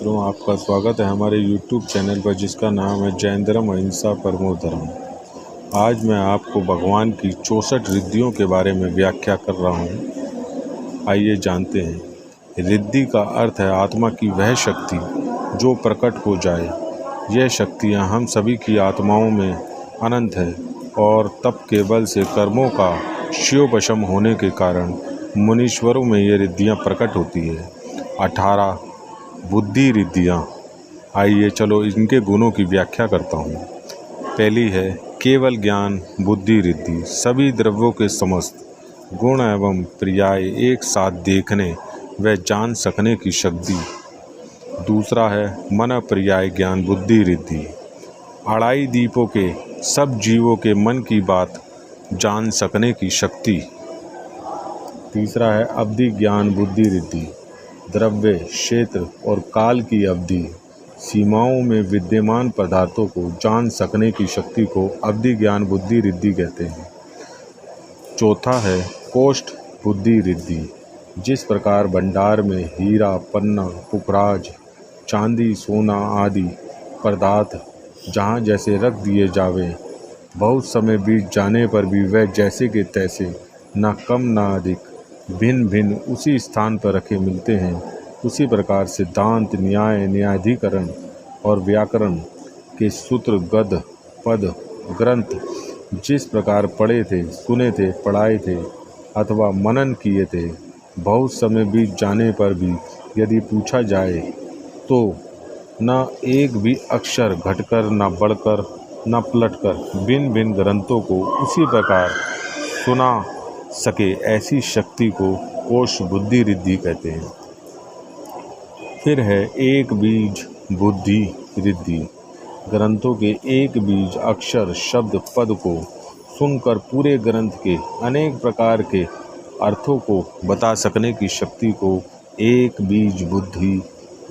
मित्रों, आपका स्वागत है हमारे YouTube चैनल पर जिसका नाम है जैन अहिंसा परमो धर्म। आज मैं आपको भगवान की 64 रिद्धियों के बारे में व्याख्या कर रहा हूँ। आइए जानते हैं। रिद्धि का अर्थ है आत्मा की वह शक्ति जो प्रकट हो जाए। यह शक्तियाँ हम सभी की आत्माओं में अनंत है और तप के बल से कर्मों का शिववशम होने के कारण मुनीश्वरों में ये रिद्धियाँ प्रकट होती है। 18 बुद्धि रिद्धियाँ। आइए चलो इनके गुणों की व्याख्या करता हूँ। पहली है केवल ज्ञान बुद्धि रिद्धि, सभी द्रव्यों के समस्त गुण एवं पर्याय एक साथ देखने व जान सकने की शक्ति। दूसरा है मन पर्याय ज्ञान बुद्धि रिद्धि, अढ़ाई दीपों के सब जीवों के मन की बात जान सकने की शक्ति। तीसरा है अवधि ज्ञान बुद्धि रिद्धि, द्रव्य क्षेत्र और काल की अवधि सीमाओं में विद्यमान पदार्थों को जान सकने की शक्ति को अवधि ज्ञान बुद्धि रिद्धि कहते हैं। चौथा है कोष्ठ बुद्धि रिद्धि, जिस प्रकार भंडार में हीरा पन्ना पुखराज चांदी सोना आदि पदार्थ जहाँ जैसे रख दिए जावे, बहुत समय बीत जाने पर भी वह जैसे के तैसे न कम न अधिक भिन्न भिन्न उसी स्थान पर रखे मिलते हैं, उसी प्रकार सिद्धांत न्याय न्यायाधिकरण और व्याकरण के सूत्र गद पद ग्रंथ जिस प्रकार पढ़े थे सुने थे पढ़ाए थे अथवा मनन किए थे, बहुत समय बीत जाने पर भी यदि पूछा जाए तो न एक भी अक्षर घटकर न बढ़कर न पलटकर भिन्न भिन्न ग्रंथों को उसी प्रकार सुना सके, ऐसी शक्ति को कोश बुद्धि रिद्धि कहते हैं। फिर है एक बीज बुद्धि रिद्धि, ग्रंथों के एक बीज अक्षर शब्द पद को सुनकर पूरे ग्रंथ के अनेक प्रकार के अर्थों को बता सकने की शक्ति को एक बीज बुद्धि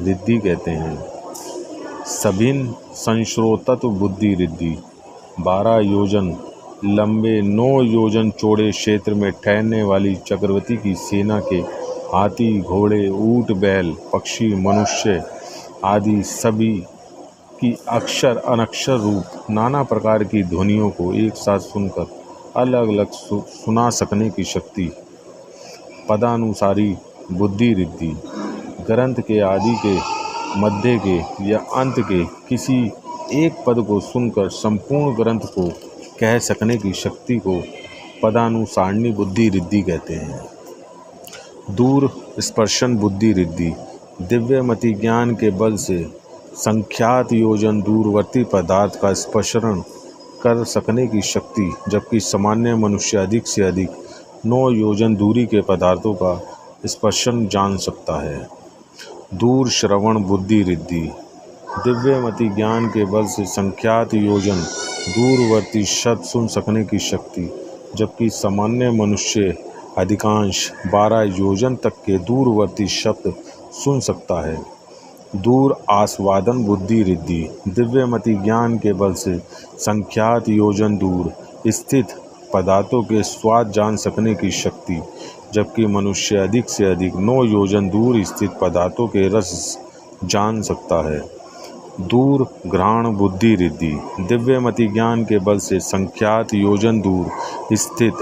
रिद्धि कहते हैं। सभिन्न संश्रोतत्व बुद्धि रिद्धि, 12 योजन लंबे 9 योजन चौड़े क्षेत्र में ठहरने वाली चक्रवर्ती की सेना के हाथी घोड़े ऊंट बैल पक्षी मनुष्य आदि सभी की अक्षर अनक्षर रूप नाना प्रकार की ध्वनियों को एक साथ सुनकर अलग अलग सुना सकने की शक्ति। पदानुसारी बुद्धि रिद्धि, ग्रंथ के आदि के मध्य के या अंत के किसी एक पद को सुनकर संपूर्ण ग्रंथ को कह सकने की शक्ति को पदानुसारणी बुद्धि रिद्धि कहते हैं। दूर स्पर्शन बुद्धि रिद्धि, दिव्यमति ज्ञान के बल से संख्यात योजन दूरवर्ती पदार्थ का स्पर्शन कर सकने की शक्ति, जबकि सामान्य मनुष्य अधिक से अधिक 9 योजन दूरी के पदार्थों का स्पर्शन जान सकता है। दूर श्रवण बुद्धि रिद्धि, दिव्यमति ज्ञान के बल से संख्यात योजन दूरवर्ती शब्द सुन सकने की शक्ति, जबकि सामान्य मनुष्य अधिकांश 12 योजन तक के दूरवर्ती शब्द सुन सकता है। दूर आस्वादन बुद्धि रिद्धि, दिव्यमति ज्ञान के बल से संख्यात योजन दूर स्थित पदार्थों के स्वाद जान सकने की शक्ति, जबकि मनुष्य अधिक से अधिक 9 योजन दूर स्थित पदार्थों के रस जान सकता है। दूर घ्राण बुद्धि रिद्धि, दिव्यमति ज्ञान के बल से संख्यात योजन दूर स्थित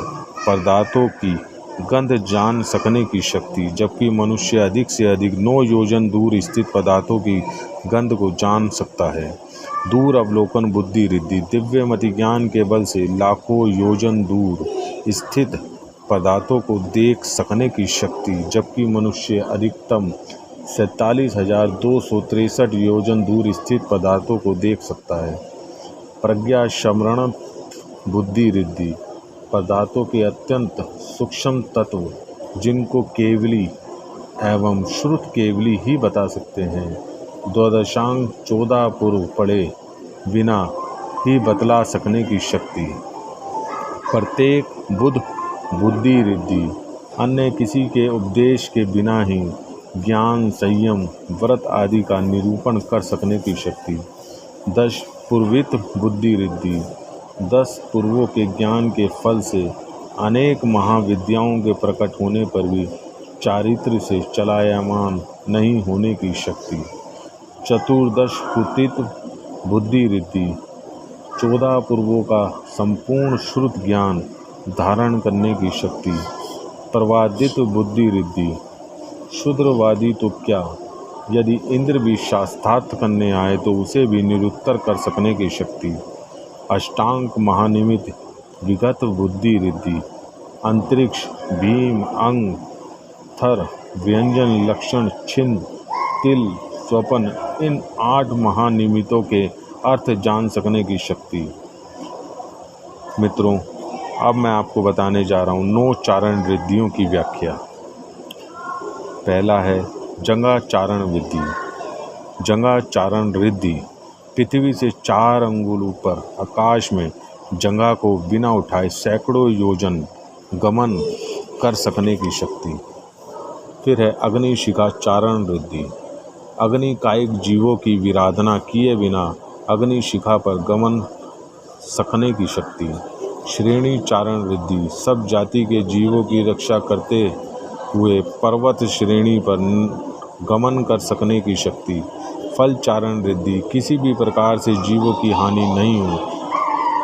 पदार्थों की गंध जान सकने की शक्ति, जबकि मनुष्य अधिक से अधिक 9 योजन दूर स्थित पदार्थों की गंध को जान सकता है। दूर अवलोकन बुद्धि रिद्धि, दिव्यमति ज्ञान के बल से लाखों योजन दूर स्थित पदार्थों को देख सकने की शक्ति, जबकि मनुष्य अधिकतम 47,263 योजन दूर स्थित पदार्थों को देख सकता है। प्रज्ञा स्मरण बुद्धि रिद्धि, पदार्थों के अत्यंत सूक्ष्म तत्व जिनको केवली एवं श्रुत केवली ही बता सकते हैं, 12 पूर्व पढ़े बिना ही बतला सकने की शक्ति। प्रत्येक बुद्ध बुद्धि रिद्धि, अन्य किसी के उपदेश के बिना ही ज्ञान संयम व्रत आदि का निरूपण कर सकने की शक्ति। 10 पूर्वित बुद्धि रिद्धि, 10 पूर्वों के ज्ञान के फल से अनेक महाविद्याओं के प्रकट होने पर भी चारित्र से चलायमान नहीं होने की शक्ति। चतुर्दश कुतित बुद्धि रिद्धि, 14 पूर्वों का संपूर्ण श्रुत ज्ञान धारण करने की शक्ति, प्रवादित बुद्धि रिद्धि, शूद्रवादी तो क्या, यदि इंद्र भी शास्त्रार्थ करने आए तो उसे भी निरुत्तर कर सकने की शक्ति, अष्टांग महानिमित विगत बुद्धि रिद्धि, अंतरिक्ष भीम अंग थर व्यंजन लक्षण छिन्न तिल स्वपन, इन 8 महानिमितों के अर्थ जान सकने की शक्ति। मित्रों, अब मैं आपको बताने जा रहा हूँ 9 चारण रिद्धियों की व्याख्या। पहला है जंगाचारण विधि। जंगाचारण रिद्धि पृथ्वी से 4 अंगुल ऊपर आकाश में जंगा को बिना उठाए सैकड़ों योजन गमन कर सकने की शक्ति। फिर है अग्निशिखा चारण रिद्धि। अग्नि कायिक जीवों की विराधना किए बिना अग्निशिखा पर गमन सकने की शक्ति। श्रेणी चारण रिद्धि सब जाति के जीवों की रक्षा करते हुए पर्वत श्रेणी पर गमन कर सकने की शक्ति। फल चारण रिद्धि किसी भी प्रकार से जीवों की हानि नहीं हो,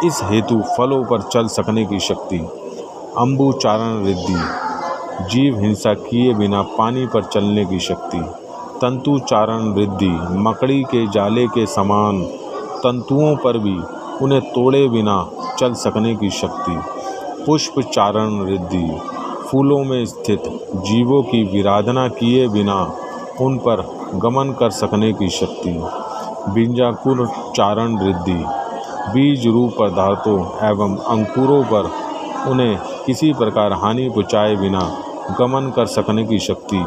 इस हेतु फलों पर चल सकने की शक्ति। अम्बु चारण रिद्धि जीव हिंसा किए बिना पानी पर चलने की शक्ति। तंतु चारण रिद्धि मकड़ी के जाले के समान तंतुओं पर भी उन्हें तोड़े बिना चल सकने की शक्ति। पुष्प चारण रिद्धि फूलों में स्थित जीवों की विराधना किए बिना उन पर गमन कर सकने की शक्ति। बीजाकुर चारण रिद्धि बीज रूप पदार्थों एवं अंकुरों पर उन्हें किसी प्रकार हानि पहुँचाए बिना गमन कर सकने की शक्ति।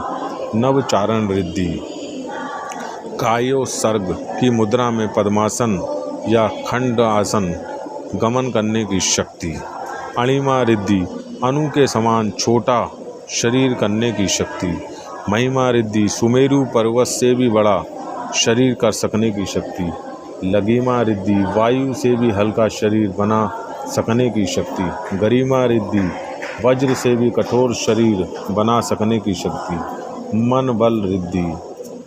नवचारण रिद्धि कायो सर्ग की मुद्रा में पद्मासन या खंड आसन गमन करने की शक्ति। अणिमा रिद्धि अणु के समान छोटा शरीर करने की शक्ति। महिमा रिद्धि सुमेरु पर्वत से भी बड़ा शरीर कर सकने की शक्ति। लघिमा रिद्धि वायु से भी हल्का शरीर बना सकने की शक्ति। गरिमा रिद्धि वज्र से भी कठोर शरीर बना सकने की शक्ति। मन बल रिद्धि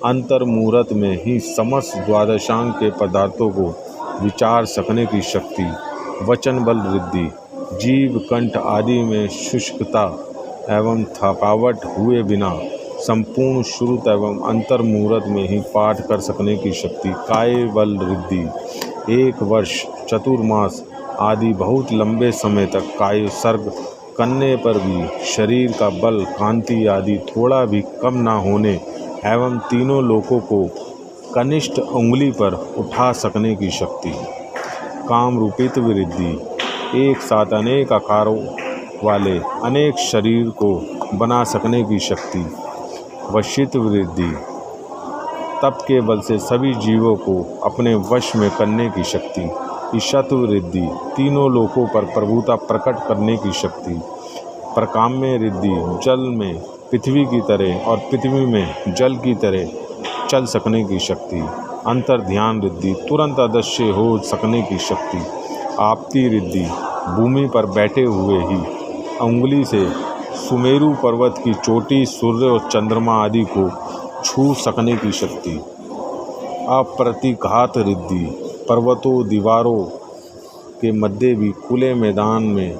अंतर्मुहूर्त में ही समस्त द्वादशांग के पदार्थों को विचार सकने की शक्ति। वचन बल रिद्धि जीव कंठ आदि में शुष्कता एवं थकावट हुए बिना संपूर्ण श्रुत एवं अंतर्मुहूर्त में ही पाठ कर सकने की शक्ति। काय बल रिद्धि 1 वर्ष चतुर्मास आदि बहुत लंबे समय तक काय सर्ग करने पर भी शरीर का बल कांति आदि थोड़ा भी कम न होने एवं तीनों लोकों को कनिष्ठ उंगली पर उठा सकने की शक्ति। काम रूपित वृद्धि एक साथ अनेक आकारों वाले अनेक शरीर को बना सकने की शक्ति। वशित वृद्धि तप के बल से सभी जीवों को अपने वश में करने की शक्ति। ईशत वृद्धि तीनों लोकों पर प्रभुता प्रकट करने की शक्ति। प्रकाम्य रिद्धि जल में पृथ्वी की तरह और पृथ्वी में जल की तरह चल सकने की शक्ति। अंतर ध्यान रिद्धि तुरंत अदृश्य हो सकने की शक्ति। आपती रिद्धि भूमि पर बैठे हुए ही उंगली से सुमेरु पर्वत की चोटी सूर्य और चंद्रमा आदि को छू सकने की शक्ति। अप्रतिघात रिद्धि पर्वतों दीवारों के मध्य भी खुले मैदान में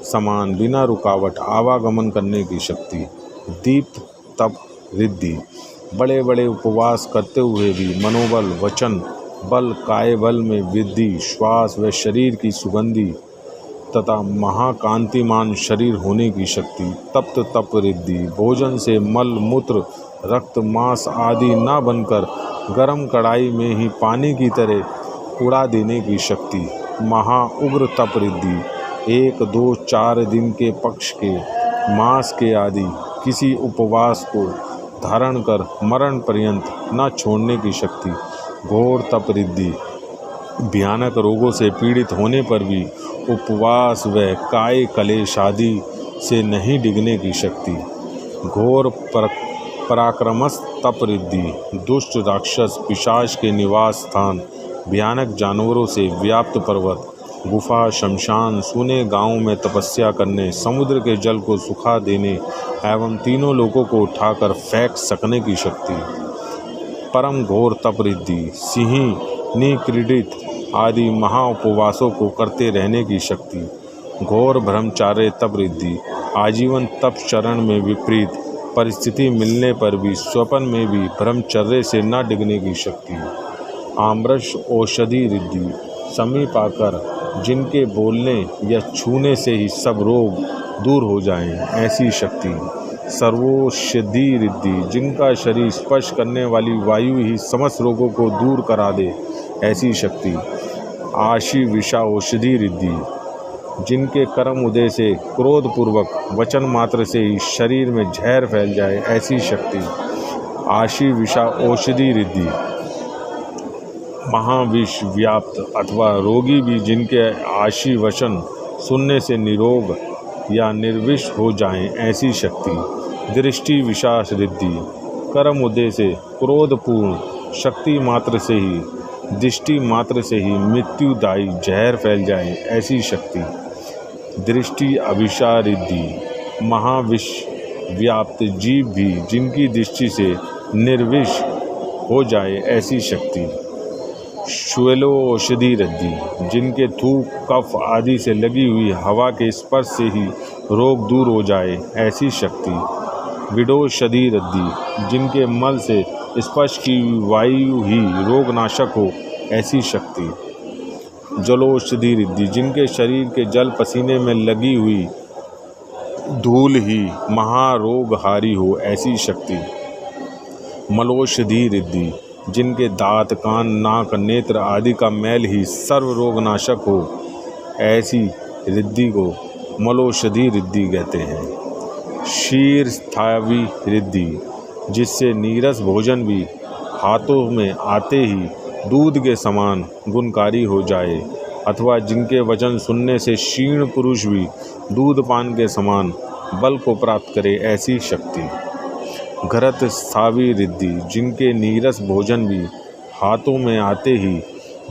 समान बिना रुकावट आवागमन करने की शक्ति। दीप्त तप रिद्धि बड़े बड़े उपवास करते हुए भी मनोबल वचन बल काय बल में वृद्धि श्वास व शरीर की सुगंधी तथा महाकांतिमान शरीर होने की शक्ति। तप्त तप रिद्धि भोजन से मल मूत्र रक्त मांस आदि न बनकर गर्म कढ़ाई में ही पानी की तरह उड़ा देने की शक्ति। महा उग्र तप रिद्धि 1 2 4 दिन के पक्ष के मास के आदि किसी उपवास को धारण कर मरण पर्यंत न छोड़ने की शक्ति। घोर तप रिद्धि भयानक रोगों से पीड़ित होने पर भी उपवास व काय कलेश आदि से नहीं डिगने की शक्ति। घोर पराक्रमस तप रिद्धि दुष्ट राक्षस पिशाच के निवास स्थान भयानक जानवरों से व्याप्त पर्वत गुफा शमशान सूने गांवों में तपस्या करने समुद्र के जल को सुखा देने एवं तीनों लोगों को उठाकर फेंक सकने की शक्ति। परम घोर तप रिद्धि, सिंही निक्रीडित आदि महा उपवासों को करते रहने की शक्ति, घोर ब्रह्मचार्य तप रिद्धि, आजीवन तप चरण में विपरीत परिस्थिति मिलने पर भी स्वप्न में भी ब्रह्मचर्य से न डिगने की शक्ति, आम्रश औषधि रिद्धि, समीप आकर जिनके बोलने या छूने से ही सब रोग दूर हो जाएं, ऐसी शक्ति, सर्वौषधि रिद्धि, जिनका शरीर स्पर्श करने वाली वायु ही समस्त रोगों को दूर करा दे, ऐसी शक्ति, आशी विषा औषधि रिद्धि, जिनके कर्म उदय से क्रोधपूर्वक वचन मात्र से ही शरीर में जहर फैल जाए, ऐसी शक्ति, आशी विषा औषधि रिद्धि, महाविष व्याप्त अथवा रोगी भी जिनके आशी वचन सुनने से निरोग या निर्विष हो जाएं, ऐसी शक्ति, दृष्टि विशास रिद्धि, कर्म उदय से क्रोधपूर्ण शक्ति मात्र से ही दृष्टि मात्र से ही मृत्युदायी जहर फैल जाए, ऐसी शक्ति, दृष्टि अभिशा रिद्धि, महाविष व्याप्त जीव भी जिनकी दृष्टि से निर्विष हो जाए, ऐसी शक्ति, श्वेलो औषधि रिद्धि, जिनके थूक कफ आदि से लगी हुई हवा के स्पर्श से ही रोग दूर हो जाए, ऐसी शक्ति, विडोषधि रिद्धि, जिनके मल से स्पर्श की वायु ही रोगनाशक हो, ऐसी शक्ति, जलोषधि रिद्धि, जिनके शरीर के जल पसीने में लगी हुई धूल ही महारोगहारी हो, ऐसी शक्ति, मलोषधि रिद्धि, जिनके दांत कान नाक नेत्र आदि का मैल ही सर्व रोगनाशक हो, ऐसी रिद्धि को मलोषधि रिद्धि कहते हैं। शीर्स्थावी रिद्धि, जिससे नीरस भोजन भी हाथों में आते ही दूध के समान गुणकारी हो जाए, अथवा जिनके वचन सुनने से क्षीण पुरुष भी दूध पान के समान बल को प्राप्त करे, ऐसी शक्ति, घृत स्थावी रिद्धि, जिनके नीरस भोजन भी हाथों में आते ही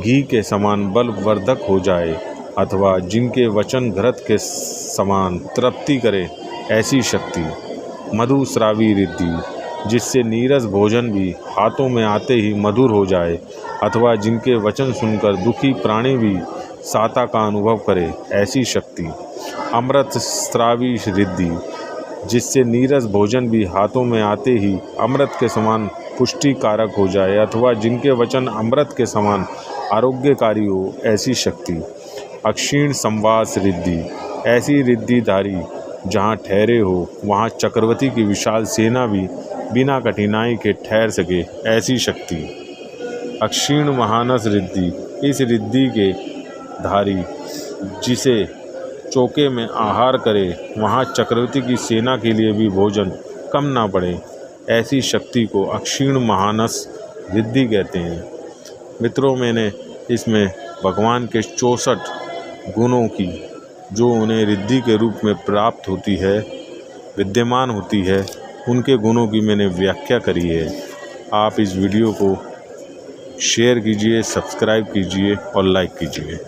घी के समान बलवर्धक हो जाए, अथवा जिनके वचन घृत के समान तृप्ति करे, ऐसी शक्ति, मधुस्रावी रिद्धि, जिससे नीरस भोजन भी हाथों में आते ही मधुर हो जाए, अथवा जिनके वचन सुनकर दुखी प्राणी भी साता का अनुभव करे, ऐसी शक्ति, अमृत स्रावी रिद्धि, जिससे नीरस भोजन भी हाथों में आते ही अमृत के समान पुष्टि कारक हो जाए, अथवा जिनके वचन अमृत के समान आरोग्यकारी हो, ऐसी शक्ति, अक्षीण संवास रिद्धि, ऐसी रिद्धिधारी जहाँ ठहरे हो वहाँ चक्रवर्ती की विशाल सेना भी बिना कठिनाई के ठहर सके, ऐसी शक्ति, अक्षीण महानस रिद्धि, इस रिद्धि के धारी जिसे चौके में आहार करे वहाँ चक्रवर्ती की सेना के लिए भी भोजन कम ना पड़े, ऐसी शक्ति को अक्षीण महानस रिद्धि कहते हैं। मित्रों, मैंने इसमें भगवान के 64 गुणों की जो उन्हें रिद्धि के रूप में प्राप्त होती है, विद्यमान होती है, उनके गुणों की मैंने व्याख्या करी है। आप इस वीडियो को शेयर कीजिए, सब्सक्राइब कीजिए और लाइक कीजिए।